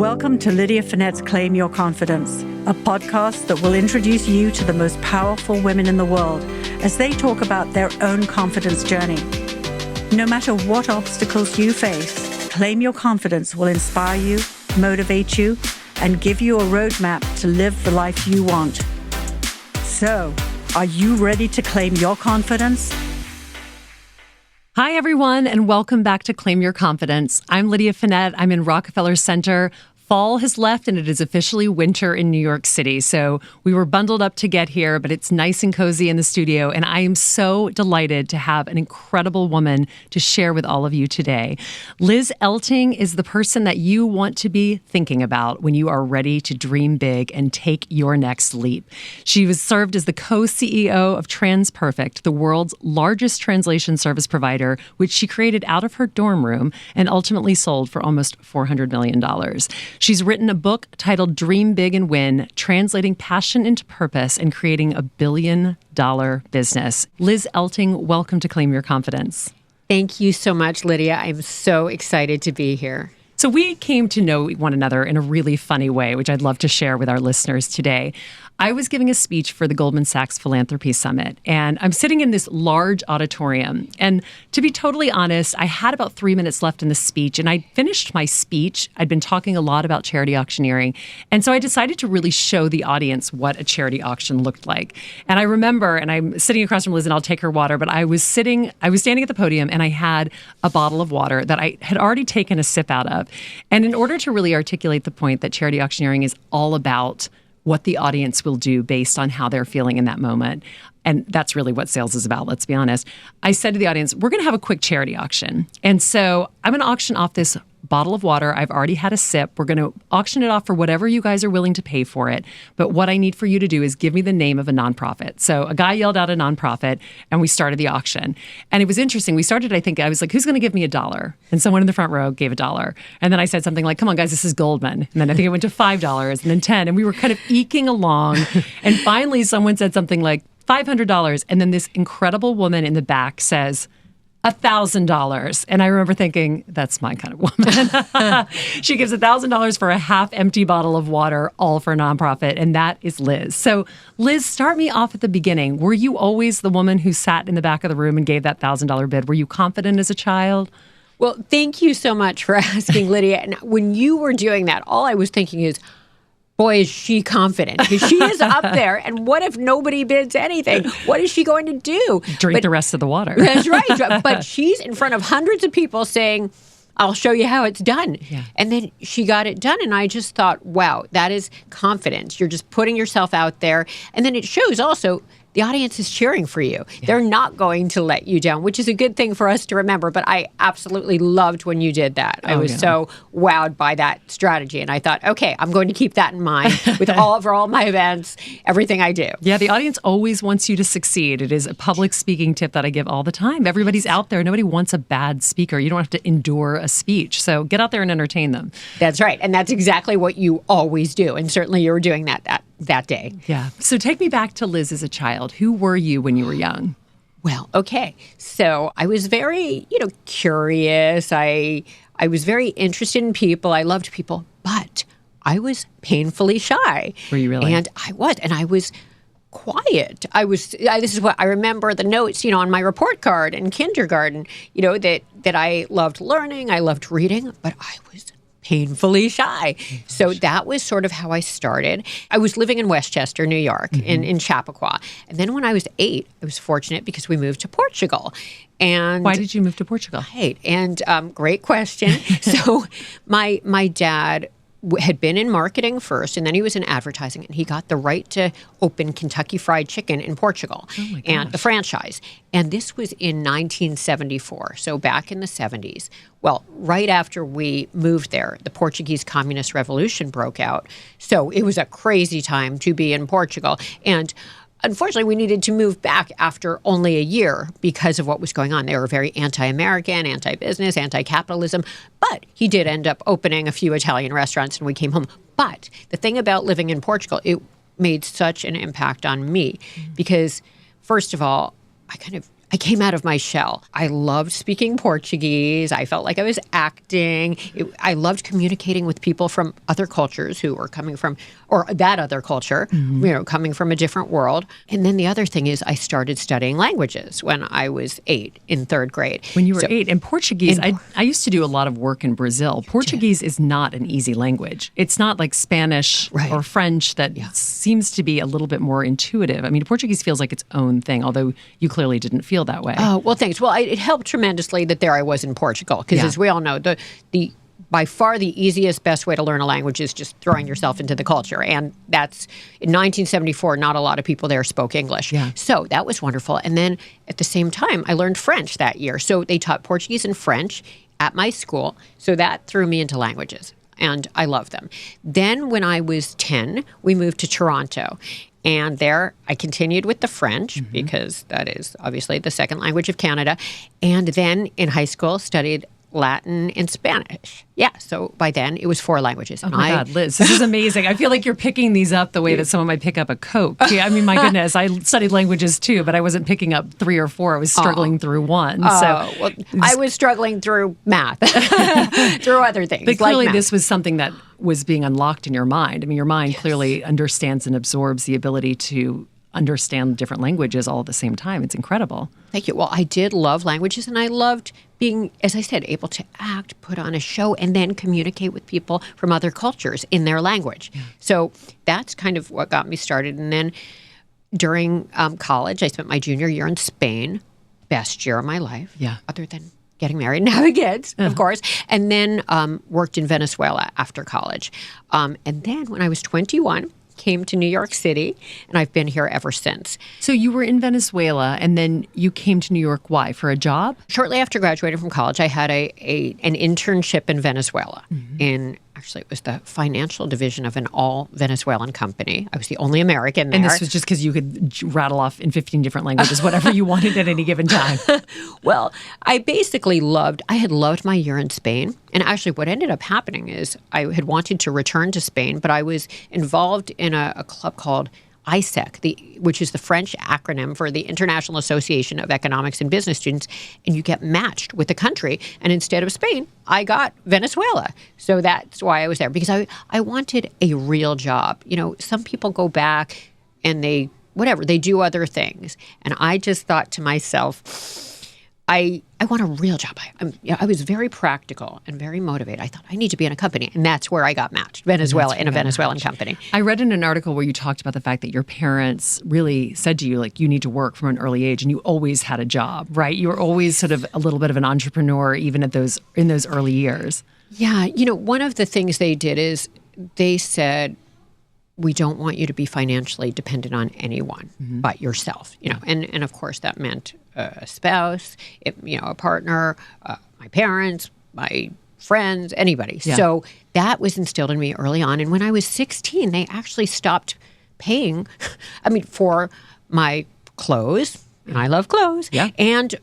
Welcome to Lydia Fenet's Claim Your Confidence, a podcast that will introduce you to the most powerful women in the world as they talk about their own confidence journey. No matter what obstacles you face, Claim Your Confidence will inspire you, motivate you, and give you a roadmap to live the life you want. So, are you ready to claim your confidence? Hi, everyone, and welcome back to Claim Your Confidence. I'm Lydia Fenet. I'm in Rockefeller Center. Fall has left and it is officially winter in New York City. So we were bundled up to get here, but it's nice and cozy in the studio. And I am so delighted to have an incredible woman to share with all of you today. Liz Elting is the person that you want to be thinking about when you are ready to dream big and take your next leap. She was served as the co-CEO of TransPerfect, the world's largest translation service provider, which she created out of her dorm room and ultimately sold for almost $400 million. She's written a book titled Dream Big and Win, Translating Passion into Purpose and Creating a $1 billion Business. Liz Elting, welcome to Claim Your Confidence. Thank you so much, Lydia. I'm so excited to be here. So we came to know one another in a really funny way, which I'd love to share with our listeners today. I was giving a speech for the Goldman Sachs Philanthropy Summit, and I'm sitting in this large auditorium. And to be totally honest, I had about 3 minutes left in the speech, and I finished my speech. I'd been talking a lot about charity auctioneering, and so I decided to really show the audience what a charity auction looked like. And I remember, and I'm sitting across from Liz, and I'll take her water, but I was standing at the podium, and I had a bottle of water that I had already taken a sip out of. And in order to really articulate the point that charity auctioneering is all about what the audience will do based on how they're feeling in that moment. And that's really what sales is about, let's be honest. I said to the audience, we're going to have a quick charity auction. And so I'm going to auction off this bottle of water. I've already had a sip. We're going to auction it off for whatever you guys are willing to pay for it. But what I need for you to do is give me the name of a nonprofit. So a guy yelled out a nonprofit and we started the auction. And it was interesting. We started, I was like, who's going to give me $1? And someone in the front row gave $1. And then I said something like, come on, guys, this is Goldman. And then I think it went to $5 and then 10. And we were kind of eking along. And finally, someone said something like $500. And then this incredible woman in the back says, $1,000. And I remember thinking, that's my kind of woman. She gives $1,000 for a half-empty bottle of water, all for a nonprofit, and that is Liz. So Liz, start me off at the beginning. Were you always the woman who sat in the back of the room and gave that $1,000 bid? Were you confident as a child? Well, thank you so much for asking, Lydia. And when you were doing that, all I was thinking is, boy, is she confident, because she is up there. And what if nobody bids anything? What is she going to do? Drink the rest of the water. That's right. But she's in front of hundreds of people saying, I'll show you how it's done. Yeah. And then she got it done. And I just thought, wow, that is confidence. You're just putting yourself out there. And then it shows also the audience is cheering for you. Yeah. They're not going to let you down, which is a good thing for us to remember. But I absolutely loved when you did that. I was so wowed by that strategy. And I thought, okay, I'm going to keep that in mind for all my events, everything I do. Yeah, the audience always wants you to succeed. It is a public speaking tip that I give all the time. Everybody's out there. Nobody wants a bad speaker. You don't have to endure a speech. So get out there and entertain them. That's right. And that's exactly what you always do. And certainly you were doing that day. Yeah. So take me back to Liz as a child. Who were you when you were young? Well, okay. So I was very, curious. I was very interested in people. I loved people, but I was painfully shy. Were you really? And I was quiet. This is what I remember the notes, on my report card in kindergarten, that I loved learning, I loved reading, but I was painfully shy. So that was sort of how I started. I was living in Westchester, New York, in Chappaqua. And then when I was 8, I was fortunate because we moved to Portugal. And why did you move to Portugal? Right. And great question. So my dad had been in marketing first, and then he was in advertising, and he got the right to open Kentucky Fried Chicken in Portugal, and the franchise. And this was in 1974, so back in the 70s. Well, right after we moved there, the Portuguese Communist Revolution broke out. So it was a crazy time to be in Portugal. And unfortunately, we needed to move back after only a year because of what was going on. They were very anti-American, anti-business, anti-capitalism. But he did end up opening a few Italian restaurants, and we came home. But the thing about living in Portugal, it made such an impact on me because, first of all, I came out of my shell. I loved speaking Portuguese. I felt like I was acting. I loved communicating with people from other cultures who were coming from, or that other culture, coming from a different world. And then the other thing is I started studying languages when I was 8 in 3rd grade. When you were 8, and Portuguese, I used to do a lot of work in Brazil. Portuguese is not an easy language. It's not like Spanish or French that seems to be a little bit more intuitive. I mean, Portuguese feels like its own thing, although you clearly didn't feel that way. Oh, well, thanks. Well, it helped tremendously that there I was in Portugal, because as we all know, the by far the easiest, best way to learn a language is just throwing yourself into the culture. And that's, in 1974, not a lot of people there spoke English. Yeah. So that was wonderful. And then at the same time, I learned French that year. So they taught Portuguese and French at my school. So that threw me into languages, and I love them. Then when I was 10, we moved to Toronto. And there I continued with the French, because that is obviously the second language of Canada. And then in high school studied Latin and Spanish. Yeah, so by then it was 4 languages. Oh my God, Liz, this is amazing. I feel like you're picking these up the way that someone might pick up a Coke. Yeah, I mean, my goodness, I studied languages too, but I wasn't picking up 3 or 4. I was struggling through one. Well, I was struggling through math, through other things. But clearly like this was something that was being unlocked in your mind. I mean, your mind clearly understands and absorbs the ability to understand different languages all at the same time. It's incredible. Thank you. Well, I did love languages, and I loved being, as I said, able to act, put on a show, and then communicate with people from other cultures in their language. Yeah. So that's kind of what got me started. And then during college, I spent my junior year in Spain, best year of my life, other than getting married and having kids, of course, and then worked in Venezuela after college. And then when I was 21, came to New York City, and I've been here ever since. So you were in Venezuela, and then you came to New York. Why? For a job? Shortly after graduating from college, I had an internship in Venezuela. Actually, it was the financial division of an all-Venezuelan company. I was the only American there. And this was just because you could rattle off in 15 different languages whatever you wanted at any given time. Well, I basically had loved my year in Spain. And actually what ended up happening is I had wanted to return to Spain, but I was involved in a club called ISEC, which is the French acronym for the International Association of Economics and Business Students, and you get matched with a country. And instead of Spain, I got Venezuela. So that's why I was there, because I wanted a real job. You know, some people go back and they do other things. And I just thought to myself, I want a real job. I was very practical and very motivated. I thought I need to be in a company, and that's where I got matched. Venezuela, in a Venezuelan company. I read in an article where you talked about the fact that your parents really said to you, like, you need to work from an early age, and you always had a job, right? You were always sort of a little bit of an entrepreneur, even in those early years. Yeah, one of the things they did is they said, we don't want you to be financially dependent on anyone but yourself, and of course that meant a spouse, a partner, my parents, my friends, anybody. Yeah. So that was instilled in me early on. And when I was 16, they actually stopped paying, for my clothes, and I love clothes, and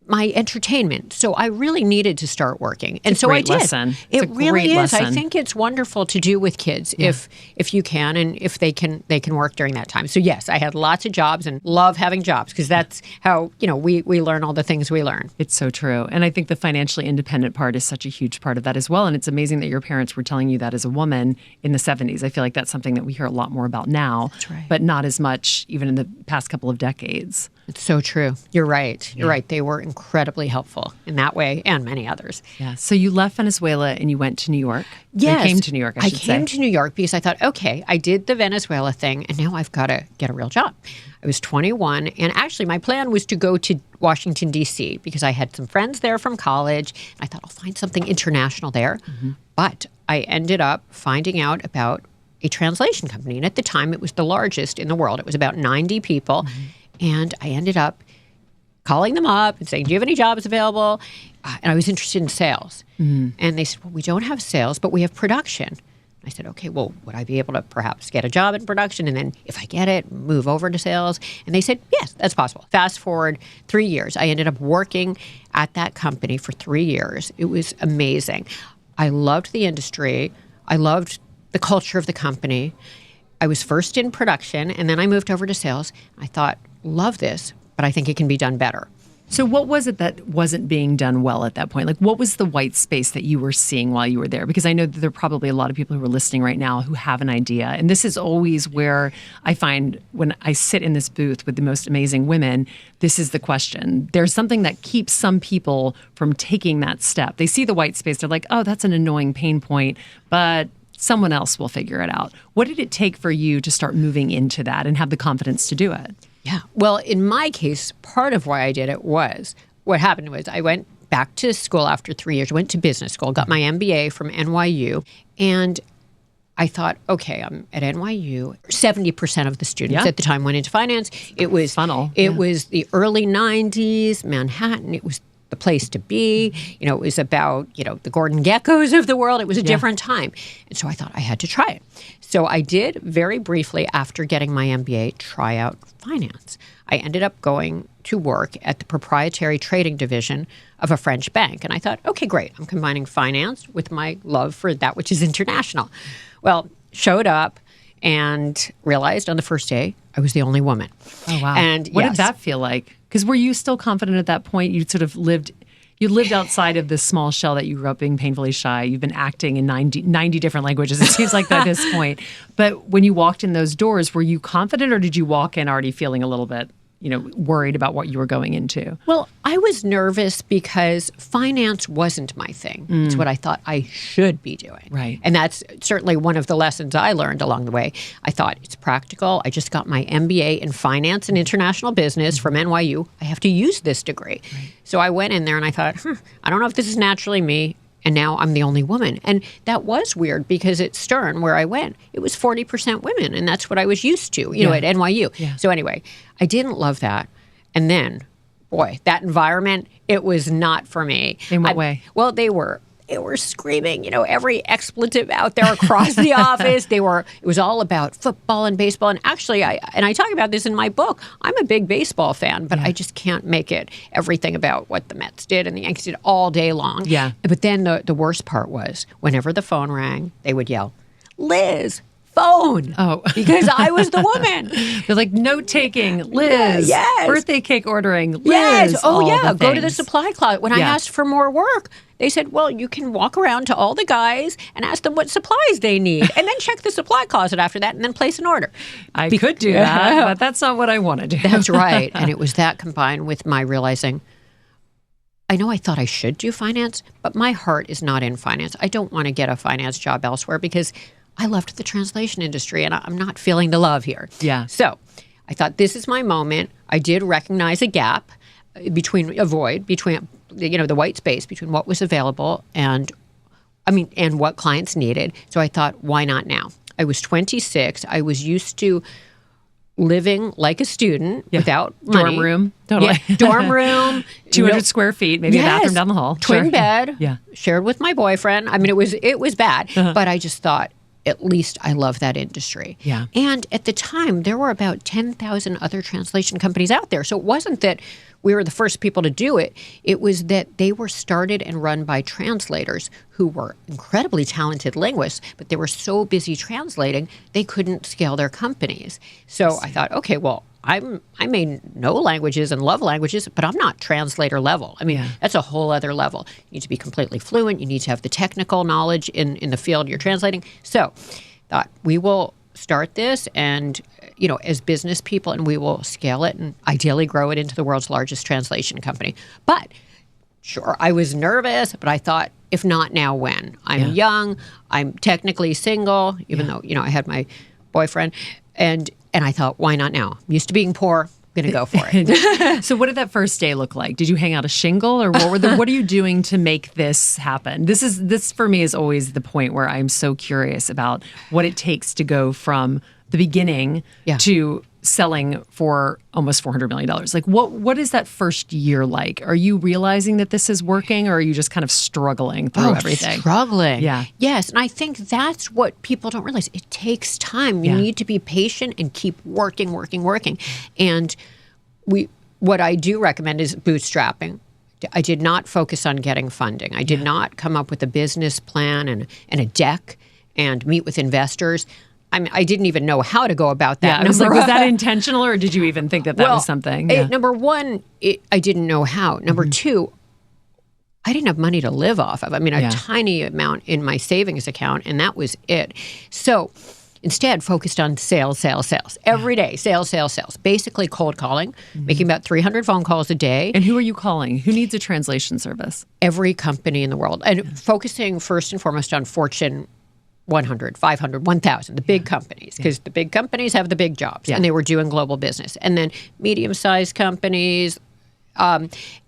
my entertainment. So I really needed to start working. And so I did. Lesson. It really is. I think it's wonderful to do with kids if you can, and if they can work during that time. So yes, I had lots of jobs and love having jobs, because that's how, we learn all the things we learn. It's so true. And I think the financially independent part is such a huge part of that as well. And it's amazing that your parents were telling you that as a woman in the 70s. I feel like that's something that we hear a lot more about now, that's right, but not as much even in the past couple of decades. It's so true. You're right. You're right. They were incredibly helpful in that way, and many others. Yeah. So you left Venezuela and you went to New York? Yes. You came to New York, I should say. I came to New York because I thought, okay, I did the Venezuela thing, and now I've got to get a real job. I was 21, and actually my plan was to go to Washington, D.C., because I had some friends there from college. I thought I'll find something international there. But I ended up finding out about a translation company. And at the time, it was the largest in the world. It was about 90 people. And I ended up calling them up and saying, do you have any jobs available? And I was interested in sales. And they said, well, we don't have sales, but we have production. I said, okay, well, would I be able to perhaps get a job in production, and then if I get it, move over to sales? And they said, yes, that's possible. Fast forward 3 years. I ended up working at that company for 3 years. It was amazing. I loved the industry. I loved the culture of the company. I was first in production, and then I moved over to sales. I thought, love this, but I think it can be done better. So what was it that wasn't being done well at that point? Like, what was the white space that you were seeing while you were there? Because I know that there are probably a lot of people who are listening right now who have an idea. And this is always where I find when I sit in this booth with the most amazing women, this is the question. There's something that keeps some people from taking that step. They see the white space. They're like, oh, that's an annoying pain point, but someone else will figure it out. What did it take for you to start moving into that and have the confidence to do it? Yeah. Well, in my case, part of why I did it was what happened was I went back to school after 3 years, went to business school, got my MBA from NYU, and I thought, okay, I'm at NYU. 70% of the students at the time went into finance. It was funnel. It was the early 90s, Manhattan. It was the place to be. You know, it was about, the Gordon Geckos of the world. It was a different time. And so I thought I had to try it. So I did very briefly after getting my MBA try out finance. I ended up going to work at the proprietary trading division of a French bank. And I thought, okay, great. I'm combining finance with my love for that which is international. Well, showed up and realized on the first day I was the only woman. Oh, wow. And what did that feel like? Because were you still confident at that point? You sort of lived outside of this small shell that you grew up being painfully shy. You've been acting in 90 different languages, it seems like, by this point. But when you walked in those doors, were you confident or did you walk in already feeling a little bit, worried about what you were going into? Well, I was nervous because finance wasn't my thing. It's what I thought I should be doing. Right. And that's certainly one of the lessons I learned along the way. I thought it's practical. I just got my MBA in finance and international business from NYU. I have to use this degree. Right. So I went in there and I thought, I don't know if this is naturally me. And now I'm the only woman. And that was weird because at Stern, where I went, it was 40% women. And that's what I was used to, at NYU. Yeah. So anyway, I didn't love that. And then, boy, that environment, it was not for me. In what way? Well, they were screaming, every expletive out there across the office. It was all about football and baseball. And actually, I talk about this in my book. I'm a big baseball fan, but I just can't make it everything about what the Mets did and the Yankees did all day long. Yeah. But then the worst part was whenever the phone rang, they would yell, Liz, phone. Oh. Because I was the woman. They're like, note taking, Liz. Yes. Birthday cake ordering, Liz. Yes. Oh, all yeah. the Go to the things. supply closet. When I asked for more work, they said, well, you can walk around to all the guys and ask them what supplies they need and then check the supply closet after that and then place an order. I could do that, but that's not what I want to do. That's right. And it was that combined with my realizing, I know I thought I should do finance, but my heart is not in finance. I don't want to get a finance job elsewhere because I loved the translation industry and I'm not feeling the love here. Yeah. So I thought this is my moment. I did recognize a gap between the white space between what was available and what clients needed. So I thought, why not now? I was 26. I was used to living like a student without money. Dorm room. Totally. Yeah, dorm room. 200 square feet, maybe a bathroom down the hall. Twin Sure. bed. Yeah. Shared with my boyfriend. It was bad. But I just thought, at least I love that industry. Yeah. And at the time, there were about 10,000 other translation companies out there. So it wasn't that we were the first people to do it. It was that they were started and run by translators who were incredibly talented linguists, but they were so busy translating, they couldn't scale their companies. So I thought, okay, well, I may know languages and love languages, but I'm not translator level. That's a whole other level. You need to be completely fluent. You need to have the technical knowledge in the field you're translating. So thought we will start this and, as business people, and we will scale it and ideally grow it into the world's largest translation company. But sure, I was nervous, but I thought, if not now, when? I'm young. I'm technically single, even though, I had my boyfriend. And I thought, why not now? I'm used to being poor. I'm going to go for it. So what did that first day look like? Did you hang out a shingle or what are you doing to make this happen? This for me is always the point where I'm so curious about what it takes to go from the beginning to selling for almost $400 million. Like what is that first year like? Are you realizing that this is working or are you just kind of struggling through everything? Struggling. Yeah. Yes. And I think that's what people don't realize. It takes time. You need to be patient and keep working. And what I do recommend is bootstrapping. I did not focus on getting funding. I did not come up with a business plan and a deck and meet with investors. I mean, I didn't even know how to go about that. Yeah, I was like, was that intentional, or did you even think that was something? Yeah. Number one, I didn't know how. Number two, I didn't have money to live off of. I mean, a tiny amount in my savings account, and that was it. So instead, focused on sales. Every day, sales. Basically cold calling, making about 300 phone calls a day. And who are you calling? Who needs a translation service? Every company in the world. And focusing first and foremost on Fortune 100, 500, 1,000, the big companies, because the big companies have the big jobs, and they were doing global business. And then medium-sized companies,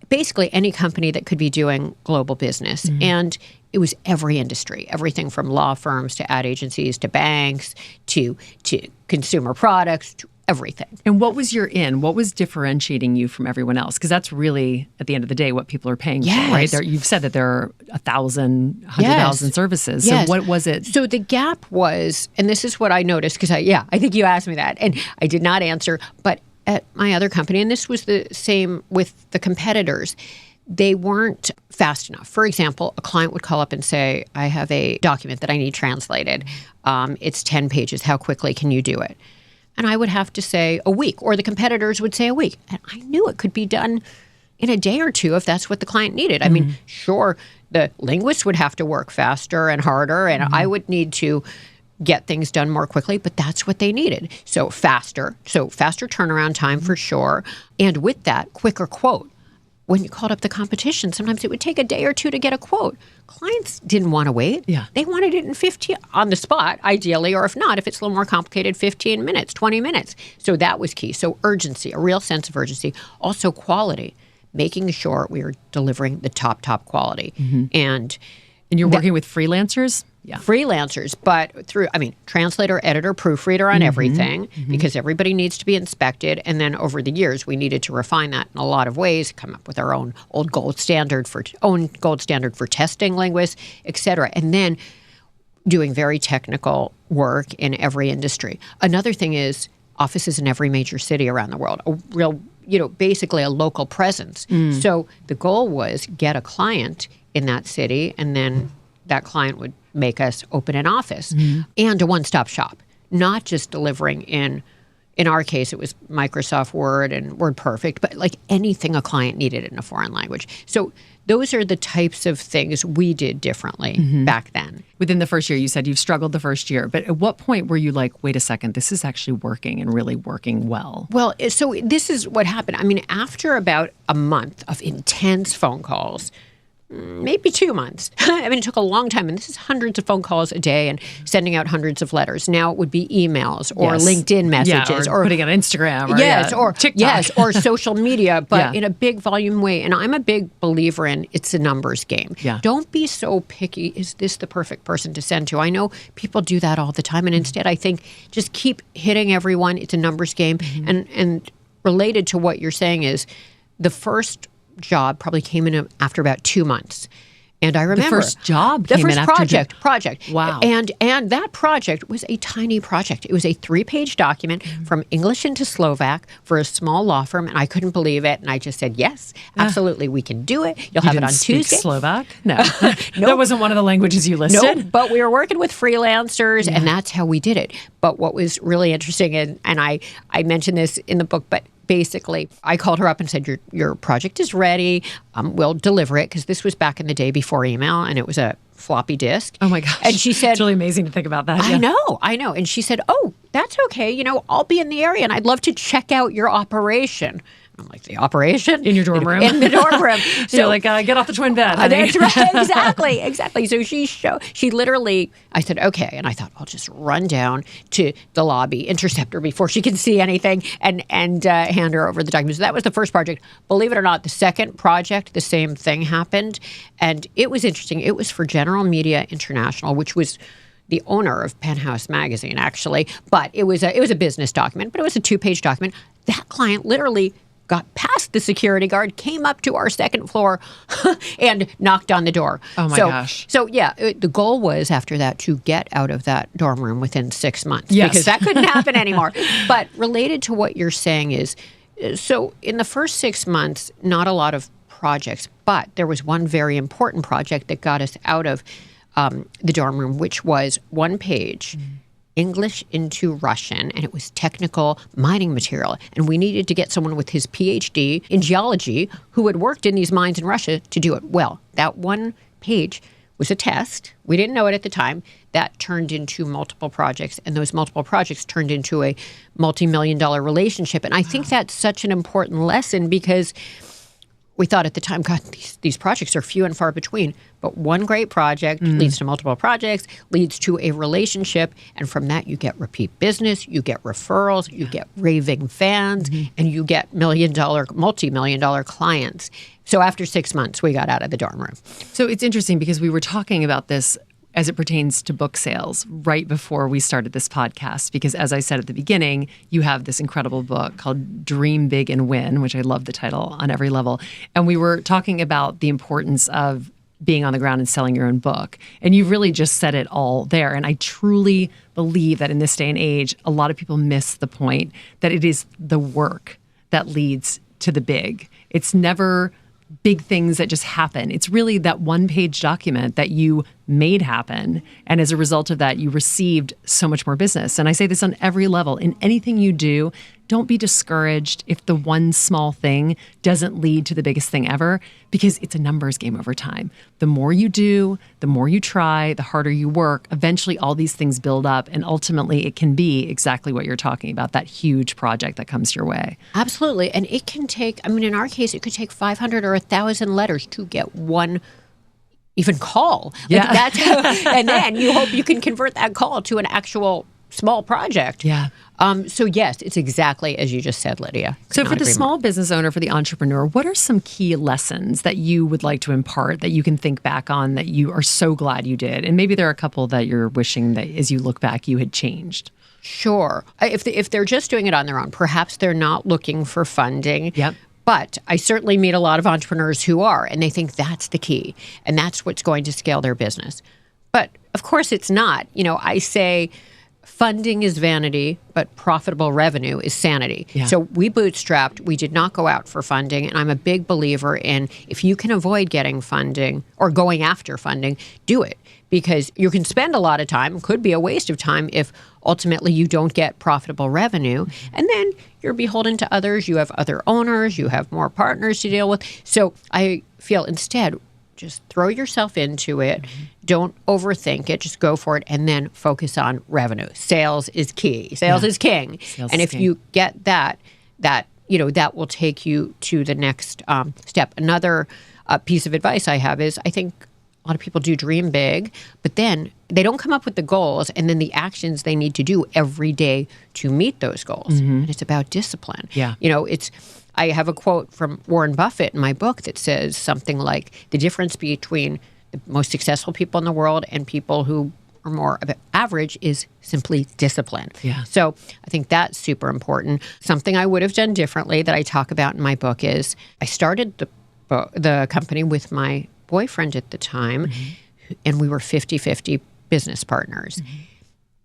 basically any company that could be doing global business. And it was every industry, everything from law firms to ad agencies to banks to consumer products to everything. And what was your in? What was differentiating you from everyone else? Because that's really, at the end of the day, what people are paying for, right? You've said that there are 1,000, 100,000 services. So what was it? So the gap was, and this is what I noticed, because I think you asked me that, and I did not answer, but at my other company, and this was the same with the competitors, they weren't fast enough. For example, a client would call up and say, I have a document that I need translated. It's 10 pages. How quickly can you do it? And I would have to say a week, or the competitors would say a week. And I knew it could be done in a day or two if that's what the client needed. I mean, sure, the linguists would have to work faster and harder, and I would need to get things done more quickly, but that's what they needed. So faster turnaround time for sure. And with that, quicker quote. When you called up the competition, sometimes it would take a day or two to get a quote. Clients didn't want to wait. Yeah. They wanted it in 15 on the spot, ideally, or if not, if it's a little more complicated, 15 minutes, 20 minutes. So that was key. So urgency, a real sense of urgency. Also quality, making sure we were delivering the top quality. And you're working with freelancers? Yeah. Freelancers, but through, translator, editor, proofreader on everything, because everybody needs to be inspected. And then over the years, we needed to refine that in a lot of ways, come up with our own gold standard for testing linguists, et cetera. And then doing very technical work in every industry. Another thing is offices in every major city around the world, a real, basically a local presence. So the goal was get a client in that city, and then that client would make us open an office and a one-stop shop, not just delivering in our case, it was Microsoft Word and WordPerfect, but like anything a client needed in a foreign language. So those are the types of things we did differently back then. Within the first year, you said you've struggled the first year, but at what point were you like, wait a second, this is actually working and really working well? Well, so this is what happened. After about a month of intense phone calls, maybe 2 months. It took a long time. And this is hundreds of phone calls a day and sending out hundreds of letters. Now it would be emails or LinkedIn messages or putting it on Instagram or TikTok. Yes, or social media, but in a big volume way. And I'm a big believer in it's a numbers game. Yeah. Don't be so picky. Is this the perfect person to send to? I know people do that all the time. And instead, I think just keep hitting everyone. It's a numbers game. And related to what you're saying is the first job probably came in after about 2 months. And I remember the first job the came first in after project. Wow. And that project was a tiny project. It was a 3-page document from English into Slovak for a small law firm, and I couldn't believe it. And I just said, yes, absolutely, we can do it. You'll have it on Tuesday. Slovak? No. That wasn't one of the languages you listed? No, but we were working with freelancers, and that's how we did it. But what was really interesting, and I mentioned this in the book, but basically, I called her up and said, your project is ready. We'll deliver it, because this was back in the day before email, and it was a floppy disk. Oh, my gosh. And she said... It's really amazing to think about that. I know. And she said, oh, that's okay. I'll be in the area, and I'd love to check out your operation. I'm like, the operation? In your dorm room? In the dorm room. So you're like, get off the twin bed, honey. That's right. Exactly. So she literally, I said, okay. And I thought, I'll just run down to the lobby, intercept her before she can see anything, and hand her over the documents. So that was the first project. Believe it or not, the second project, the same thing happened. And it was interesting. It was for General Media International, which was the owner of Penthouse magazine, actually. But it was a business document, but it was a 2-page document. That client literally got past the security guard, came up to our second floor, and knocked on the door. Oh, my gosh. So, the goal was after that to get out of that dorm room within 6 months. Yes. Because that couldn't happen anymore. But related to what you're saying is, so in the first 6 months, not a lot of projects, but there was one very important project that got us out of the dorm room, which was 1 page, English into Russian, and it was technical mining material. And we needed to get someone with his PhD in geology who had worked in these mines in Russia to do it well. That one page was a test. We didn't know it at the time. That turned into multiple projects, and those multiple projects turned into a multi-million-dollar relationship. And I think that's such an important lesson because we thought at the time, God, these projects are few and far between. But one great project leads to multiple projects, leads to a relationship. And from that, you get repeat business, you get referrals, you get raving fans, and you get multi-million-dollar clients. So after 6 months, we got out of the dorm room. So it's interesting because we were talking about this as it pertains to book sales right before we started this podcast. Because as I said at the beginning, you have this incredible book called Dream Big and Win, which I love the title on every level. And we were talking about the importance of being on the ground and selling your own book. And you've really just said it all there. And I truly believe that in this day and age, a lot of people miss the point that it is the work that leads to the big. It's never big things that just happen. It's really that one-page document that you made happen. And as a result of that, you received so much more business. And I say this on every level. In anything you do, don't be discouraged if the one small thing doesn't lead to the biggest thing ever, because it's a numbers game over time. The more you do, the more you try, the harder you work, eventually all these things build up, and ultimately it can be exactly what you're talking about, that huge project that comes your way. Absolutely. And it can take, in our case, it could take 500 or 1,000 letters to get one even call. That's and then you hope you can convert that call to an actual small project. Yeah. So yes, it's exactly as you just said, Lydia. So for the small business owner, for the entrepreneur, what are some key lessons that you would like to impart that you can think back on that you are so glad you did? And maybe there are a couple that you're wishing that as you look back, you had changed. Sure. If they're just doing it on their own, perhaps they're not looking for funding. Yep. But I certainly meet a lot of entrepreneurs who are, and they think that's the key, and that's what's going to scale their business. But of course it's not. I say funding is vanity, but profitable revenue is sanity. Yeah. So we bootstrapped. We did not go out for funding. And I'm a big believer in if you can avoid getting funding or going after funding, do it. Because you can spend a lot of time, could be a waste of time if ultimately you don't get profitable revenue. And then you're beholden to others. You have other owners. You have more partners to deal with. So I feel instead, just throw yourself into it. Don't overthink it. Just go for it and then focus on revenue. Sales is key. Sales is king. And if you get that will take you to the next step. Another piece of advice I have is I think a lot of people do dream big, but then they don't come up with the goals and then the actions they need to do every day to meet those goals. And it's about discipline. Yeah. I have a quote from Warren Buffett in my book that says something like the difference between the most successful people in the world and people who are more average is simply discipline. Yeah. So I think that's super important. Something I would have done differently that I talk about in my book is I started the company with my boyfriend at the time, and we were 50-50 business partners.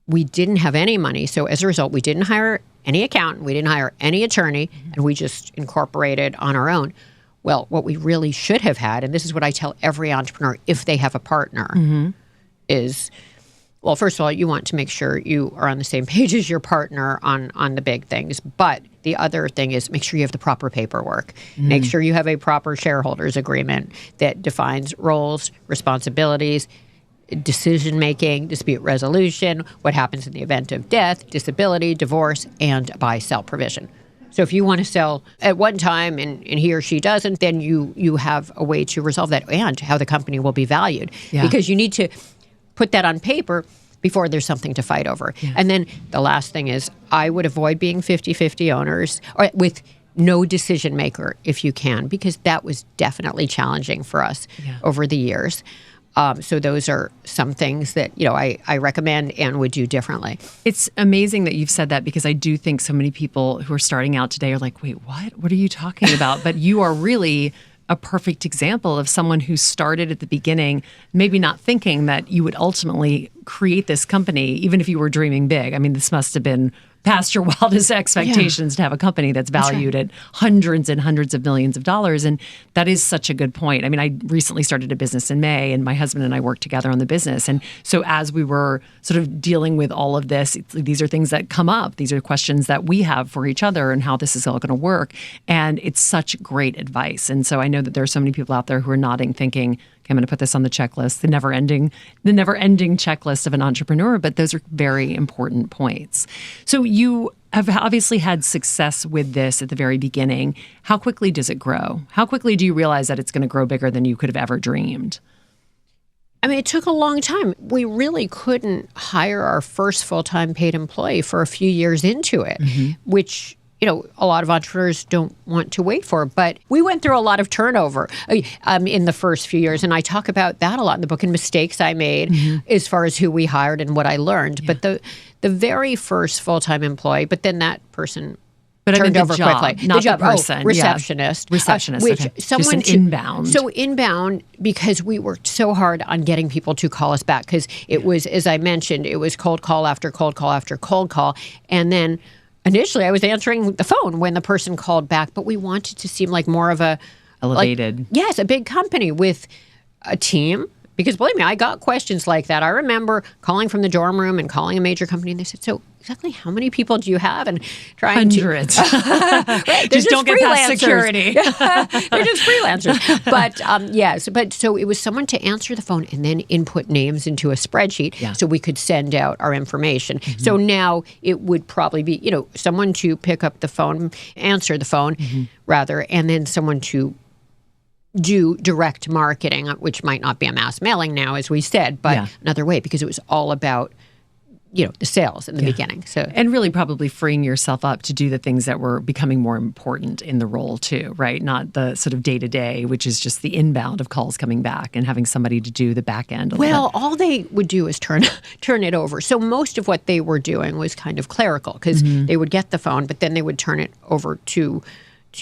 We didn't have any money. So as a result, we didn't hire any accountant. We didn't hire any attorney, and we just incorporated on our own. Well, what we really should have had, and this is what I tell every entrepreneur if they have a partner, is, well, first of all, you want to make sure you are on the same page as your partner on the big things. But the other thing is make sure you have the proper paperwork. Make sure you have a proper shareholders agreement that defines roles, responsibilities, decision-making, dispute resolution, what happens in the event of death, disability, divorce, and buy-sell provision. So if you want to sell at one time and he or she doesn't, then you have a way to resolve that and how the company will be valued. Yeah. Because you need to put that on paper before there's something to fight over. Yeah. And then the last thing is I would avoid being 50-50 owners or with no decision maker if you can, because that was definitely challenging for us over the years. So those are some things that, I recommend and would do differently. It's amazing that you've said that, because I do think so many people who are starting out today are like, wait, what? What are you talking about? But you are really a perfect example of someone who started at the beginning, maybe not thinking that you would ultimately create this company, even if you were dreaming big. I mean, this must have been past your wildest expectations to have a company that's valued at hundreds and hundreds of millions of dollars. And that is such a good point. I mean, I recently started a business in May, and my husband and I worked together on the business. And so as we were sort of dealing with all of this, these are things that come up. These are questions that we have for each other and how this is all going to work. And it's such great advice. And so I know that there are so many people out there who are nodding, thinking, I'm going to put this on the checklist, the never-ending checklist of an entrepreneur, but those are very important points. So you have obviously had success with this at the very beginning. How quickly does it grow? How quickly do you realize that it's going to grow bigger than you could have ever dreamed? I mean, it took a long time. We really couldn't hire our first full-time paid employee for a few years into it, which a lot of entrepreneurs don't want to wait for. But we went through a lot of turnover in the first few years. And I talk about that a lot in the book and mistakes I made as far as who we hired and what I learned. Yeah. But the very first full-time employee, but then that person turned over quickly. Not the person. Receptionist. Yeah. Receptionist. Which okay. someone Just an inbound. So inbound, because we worked so hard on getting people to call us back. Because it was, as I mentioned, it was cold call after cold call after cold call. And then initially, I was answering the phone when the person called back, but we wanted to seem like more of a elevated. A big company with a team. Because believe me, I got questions like that. I remember calling from the dorm room and calling a major company, and they said, "So exactly how many people do you have?" And trying hundreds. Right, just don't get past security. They're just freelancers. But yes, but so it was someone to answer the phone and then input names into a spreadsheet so we could send out our information. So now it would probably be someone to pick up the phone, answer the phone rather, and then someone to do direct marketing, which might not be a mass mailing now, as we said, but another way, because it was all about the sales in the beginning. So and really probably freeing yourself up to do the things that were becoming more important in the role too, right? Not the sort of day-to-day, which is just the inbound of calls coming back and having somebody to do the back end. Well, all they would do is turn it over. So most of what they were doing was kind of clerical, because they would get the phone, but then they would turn it over to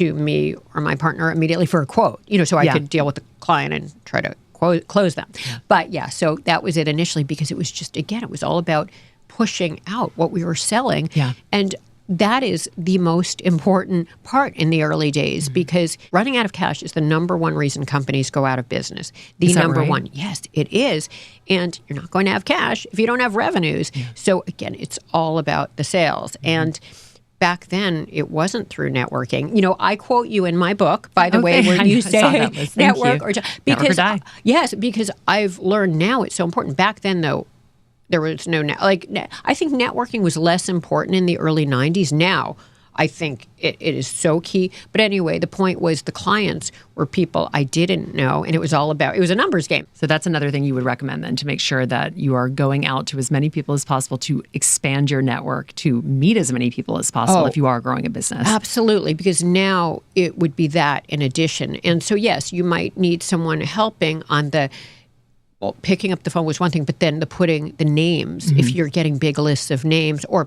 me or my partner immediately for a quote, so I could deal with the client and try to close them. Yeah. But so that was it initially, because it was just, again, it was all about pushing out what we were selling. Yeah. And that is the most important part in the early days, because running out of cash is the number one reason companies go out of business. The number one. Yes, it is. And you're not going to have cash if you don't have revenues. Yeah. So again, it's all about the sales. And back then, it wasn't through networking. I quote you in my book, by the way, where you say network or die. Yes, because I've learned now it's so important. Back then, though, there was no I think networking was less important in the early 90s. Now, I think it is so key. But anyway, the point was the clients were people I didn't know, and it was a numbers game. So that's another thing you would recommend then, to make sure that you are going out to as many people as possible, to expand your network, to meet as many people as possible if you are growing a business. Absolutely, because now it would be that in addition. And so, yes, you might need someone helping on picking up the phone was one thing, but then putting the names, if you're getting big lists of names, or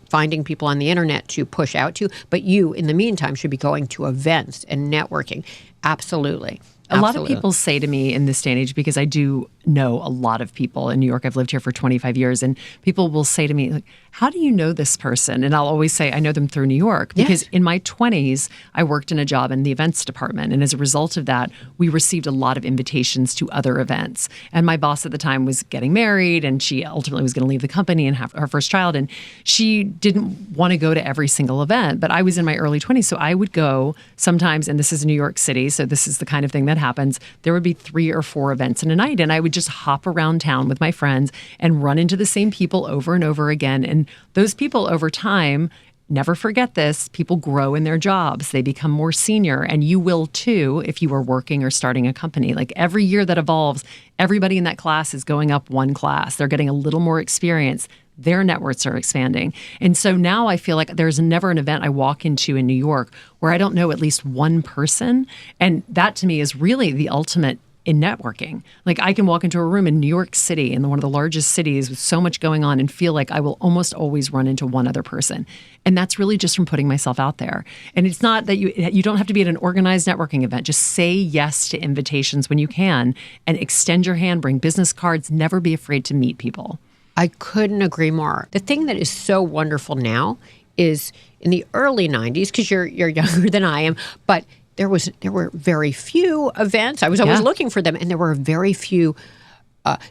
finding people on the internet to push out to, but you, in the meantime, should be going to events and networking. Absolutely. A lot of people say to me in this day and age, because I do know a lot of people in New York. I've lived here for 25 years, and people will say to me, like, how do you know this person? And I'll always say, I know them through New York, because in my 20s, I worked in a job in the events department. And as a result of that, we received a lot of invitations to other events. And my boss at the time was getting married, and she ultimately was going to leave the company and have her first child. And she didn't want to go to every single event, but I was in my early 20s. So I would go sometimes, and this is New York City, so this is the kind of thing that happens. There would be 3 or 4 events in a night, and I would just hop around town with my friends and run into the same people over and over again. And those people over time, never forget this, people grow in their jobs. They become more senior, and you will too if you are working or starting a company. Like every year that evolves, everybody in that class is going up one class. They're getting a little more experience. Their networks are expanding. And so now I feel like there's never an event I walk into in New York where I don't know at least one person. And that to me is really the ultimate in networking. Like I can walk into a room in New York City, in one of the largest cities with so much going on, and feel like I will almost always run into one other person. And that's really just from putting myself out there. And it's not that you don't have to be at an organized networking event. Just say yes to invitations when you can, and extend your hand, bring business cards, never be afraid to meet people. I couldn't agree more. The thing that is so wonderful now is in the early 90s, because you're younger than I am, but there were very few events. I was always looking for them, and there were very few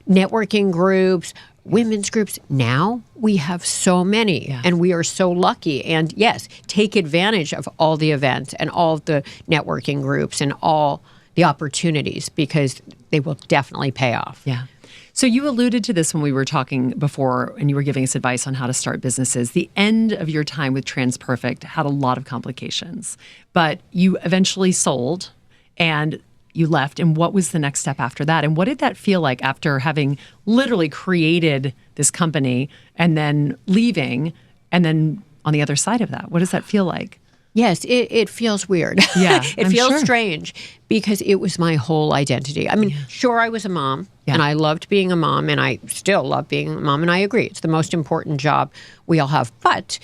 networking groups, women's groups. Now we have so many, and we are so lucky. And yes, take advantage of all the events and all the networking groups and all the opportunities, because they will definitely pay off. Yeah. So you alluded to this when we were talking before, and you were giving us advice on how to start businesses. The end of your time with TransPerfect had a lot of complications, but you eventually sold and you left. And what was the next step after that? And what did that feel like after having literally created this company and then leaving, and then on the other side of that? What does that feel like? Yes, it feels weird. Yeah, it I'm feels sure. strange because it was my whole identity. I mean, sure, I was a mom, and I loved being a mom, and I still love being a mom, and I agree. It's the most important job we all have. But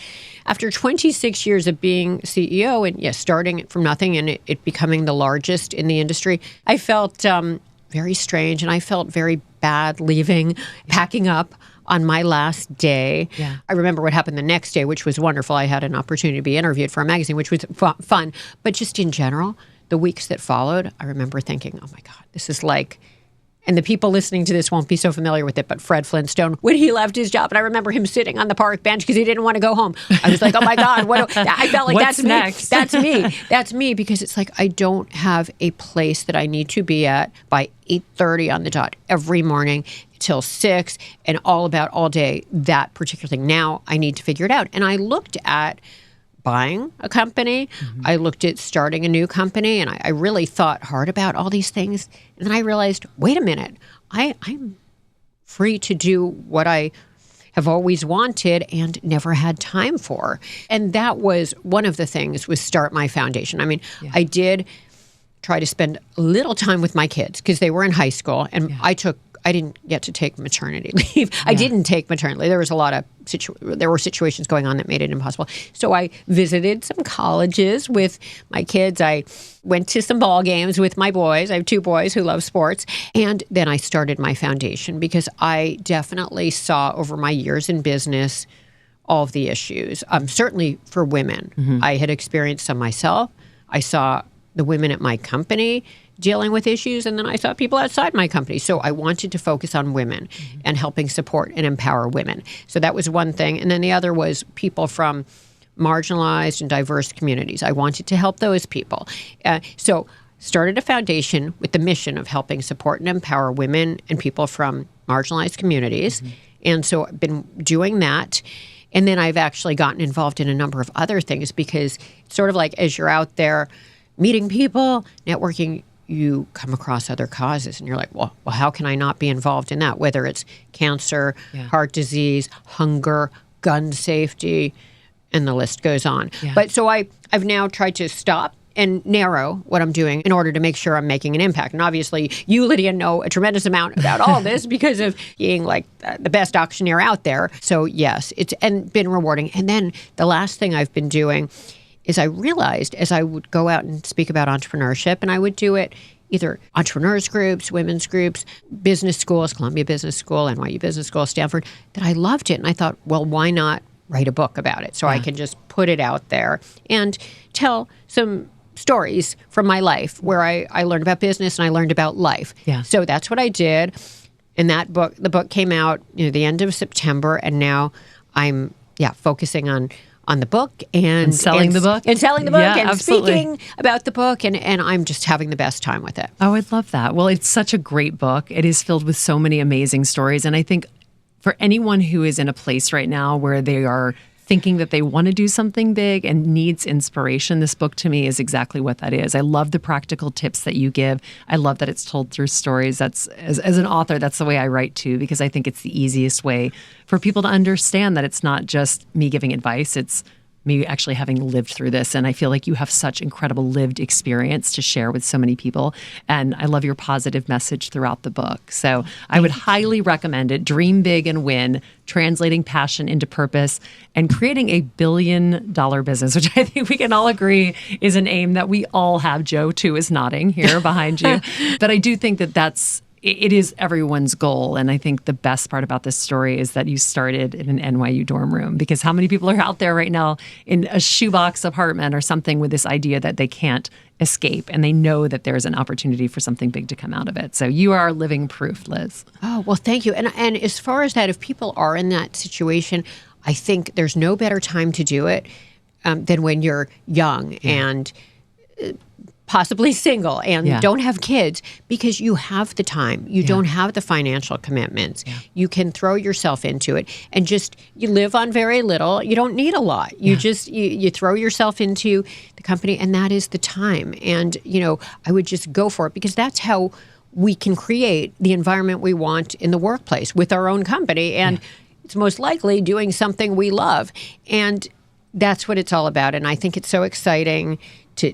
after 26 years of being CEO and, yes, starting it from nothing and it becoming the largest in the industry, I felt very strange, and I felt very bad leaving, packing up on my last day. Yeah. I remember what happened the next day, which was wonderful. I had an opportunity to be interviewed for a magazine, which was fun. But just in general, the weeks that followed, I remember thinking, oh my God, this is like, and the people listening to this won't be so familiar with it, but Fred Flintstone, when he left his job, and I remember him sitting on the park bench because he didn't want to go home. I was like, oh my God, I felt like What's that's next? me. That's me. That's me, because it's like I don't have a place that I need to be at by 8:30 on the dot every morning till 6 and all day, that particular thing. Now I need to figure it out. And I looked at buying a company. I looked at starting a new company, and I really thought hard about all these things. And then I realized, wait a minute, I'm free to do what I have always wanted and never had time for. And that was one of the things, was start my foundation. I mean, I did try to spend a little time with my kids because they were in high school, and I didn't get to take maternity leave. I didn't take maternity leave. There was a lot of there were situations going on that made it impossible. So I visited some colleges with my kids. I went to some ball games with my boys. I have 2 boys who love sports. And then I started my foundation because I definitely saw over my years in business all of the issues. Certainly for women. I had experienced some myself. I saw the women at my company dealing with issues, and then I saw people outside my company. So I wanted to focus on women and helping support and empower women. So that was one thing. And then the other was people from marginalized and diverse communities. I wanted to help those people. So started a foundation with the mission of helping support and empower women and people from marginalized communities. And so I've been doing that. And then I've actually gotten involved in a number of other things, because it's sort of like as you're out there meeting people, networking, you come across other causes, and you're like, well, how can I not be involved in that? Whether it's cancer, heart disease, hunger, gun safety, and the list goes on. But so I've now tried to stop and narrow what I'm doing in order to make sure I'm making an impact. And obviously, you, Lydia, know a tremendous amount about all this because of being like the best auctioneer out there. So yes, it's been rewarding. And then the last thing I've been doing is I realized as I would go out and speak about entrepreneurship, and I would do it either entrepreneurs groups, women's groups, business schools, Columbia Business School, NYU Business School, Stanford, that I loved it. And I thought, well, why not write a book about it? So I can just put it out there and tell some stories from my life where I learned about business and I learned about life. So that's what I did. And the book came out the end of September, and now I'm focusing on the book and selling the book and absolutely. Speaking about the book, and I'm just having the best time with it. Oh, I love that. Well, it's such a great book. It is filled with so many amazing stories. And I think for anyone who is in a place right now where they are thinking that they want to do something big and needs inspiration, this book to me is exactly what that is. I love the practical tips that you give. I love that it's told through stories. That's as an author, that's the way I write too, because I think it's the easiest way for people to understand that it's not just me giving advice, it's me actually having lived through this. And I feel like you have such incredible lived experience to share with so many people. And I love your positive message throughout the book. So I would highly recommend it. Dream Big and Win, Translating Passion into Purpose and Creating a $1 billion business, which I think we can all agree is an aim that we all have. Joe, too, is nodding here behind you. But I do think that that's it is everyone's goal. And I think the best part about this story is that you started in an NYU dorm room, because how many people are out there right now in a shoebox apartment or something with this idea that they can't escape, and they know that there's an opportunity for something big to come out of it. So you are living proof, Liz. Oh, well, thank you. And as far as that, if people are in that situation, I think there's no better time to do it than when you're young and possibly single and don't have kids, because you have the time. You don't have the financial commitments. You can throw yourself into it and you live on very little. You don't need a lot. You you throw yourself into the company, and that is the time. And, I would just go for it, because that's how we can create the environment we want in the workplace with our own company. And it's most likely doing something we love. And that's what it's all about. And I think it's so exciting to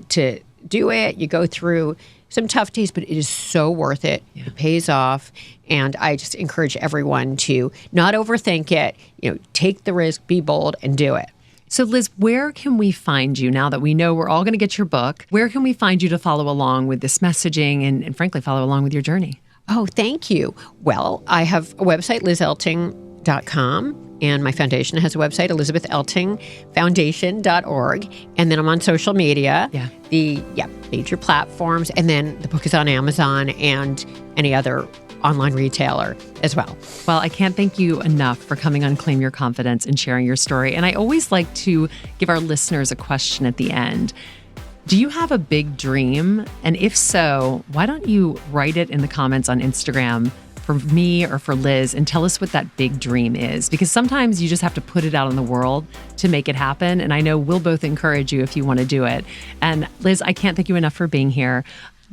do it. You go through some tough days, but it is so worth it. It pays off. And I just encourage everyone to not overthink it. Take the risk, be bold, and do it. So Liz, where can we find you now that we know we're all going to get your book? Where can we find you to follow along with this messaging and frankly, follow along with your journey? Oh, thank you. Well, I have a website, LizElting.com. And my foundation has a website, Elizabeth Elting Foundation.org. And then I'm on social media, the major platforms. And then the book is on Amazon and any other online retailer as well. Well, I can't thank you enough for coming on Claim Your Confidence and sharing your story. And I always like to give our listeners a question at the end. Do you have a big dream? And if so, why don't you write it in the comments on Instagram for me or for Liz and tell us what that big dream is? Because sometimes you just have to put it out in the world to make it happen. And I know we'll both encourage you if you want to do it. And Liz, I can't thank you enough for being here.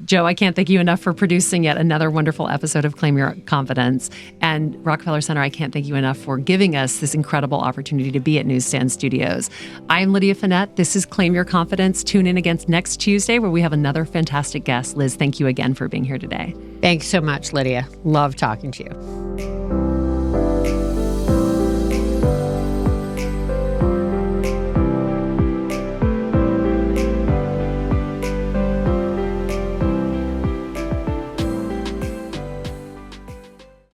Joe, I can't thank you enough for producing yet another wonderful episode of Claim Your Confidence. And Rockefeller Center, I can't thank you enough for giving us this incredible opportunity to be at Newsstand Studios. I'm Lydia Fenet. This is Claim Your Confidence. Tune in again next Tuesday where we have another fantastic guest. Liz, thank you again for being here today. Thanks so much, Lydia. Love talking to you.